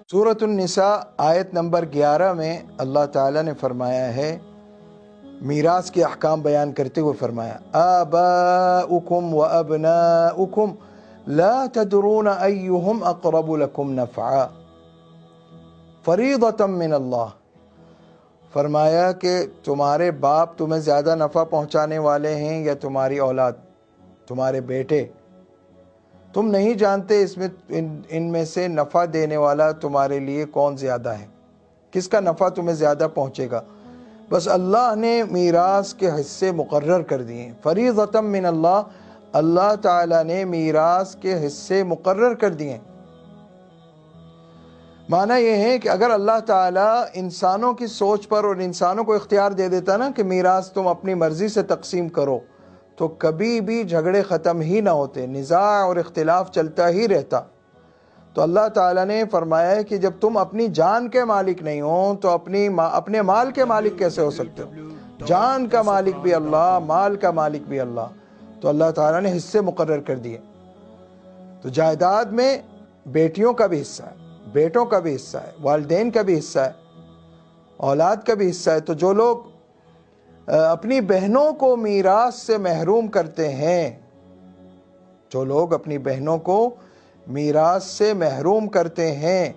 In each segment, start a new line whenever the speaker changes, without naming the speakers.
سورۃ النساء آیت نمبر 11 میں اللہ تعالیٰ نے فرمایا ہے، میراث کے احکام بیان کرتے ہوئے فرمایا، آباؤکم و ابناؤکم لا تدرون ایہم اقرب لکم نفعا فریضۃ من اللہ۔ فرمایا کہ تمہارے باپ تمہیں زیادہ نفع پہنچانے والے ہیں یا تمہاری اولاد، تمہارے بیٹے، تم نہیں جانتے اس میں ان میں سے نفع دینے والا تمہارے لیے کون زیادہ ہے، کس کا نفع تمہیں زیادہ پہنچے گا۔ بس اللہ نے میراث کے حصے مقرر کر دیے ہیں، فریضۃ من اللہ، اللہ تعالیٰ نے میراث کے حصے مقرر کر دیے ہیں۔ معنی یہ ہے کہ اگر اللہ تعالیٰ انسانوں کی سوچ پر اور انسانوں کو اختیار دے دیتا نا کہ میراث تم اپنی مرضی سے تقسیم کرو، تو کبھی بھی جھگڑے ختم ہی نہ ہوتے، نزاع اور اختلاف چلتا ہی رہتا۔ تو اللہ تعالیٰ نے فرمایا ہے کہ جب تم اپنی جان کے مالک نہیں ہو تو اپنے مال کے مالک کیسے ہو سکتے ہو؟ جان کا مالک بھی اللہ، مال کا مالک بھی اللہ۔ تو اللہ تعالیٰ نے حصے مقرر کر دیے۔ تو جائیداد میں بیٹیوں کا بھی حصہ ہے، بیٹوں کا بھی حصہ ہے، والدین کا بھی حصہ ہے، اولاد کا بھی حصہ ہے۔ تو جو لوگ اپنی بہنوں کو میراث سے محروم کرتے ہیں، جو لوگ اپنی بہنوں کو میراث سے محروم کرتے ہیں،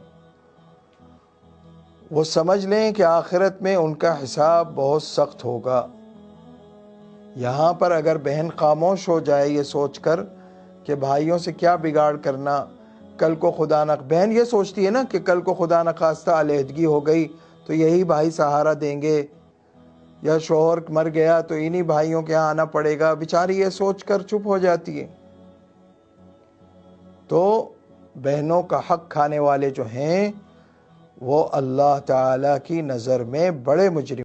وہ سمجھ لیں کہ آخرت میں ان کا حساب بہت سخت ہوگا۔ یہاں پر اگر بہن خاموش ہو جائے یہ سوچ کر کہ بھائیوں سے کیا بگاڑ کرنا، کل کو خدا نہ، بہن یہ سوچتی ہے نا کہ کل کو خدا نخواستہ علیحدگی ہو گئی تو یہی بھائی سہارا دیں گے، یا شوہر مر گیا تو انہی بھائیوں کے ہاں آنا پڑے گا، بیچاری یہ سوچ کر چپ ہو جاتی ہے۔ تو بہنوں کا حق کھانے والے جو ہیں وہ اللہ تعالیٰ کی نظر میں بڑے مجرم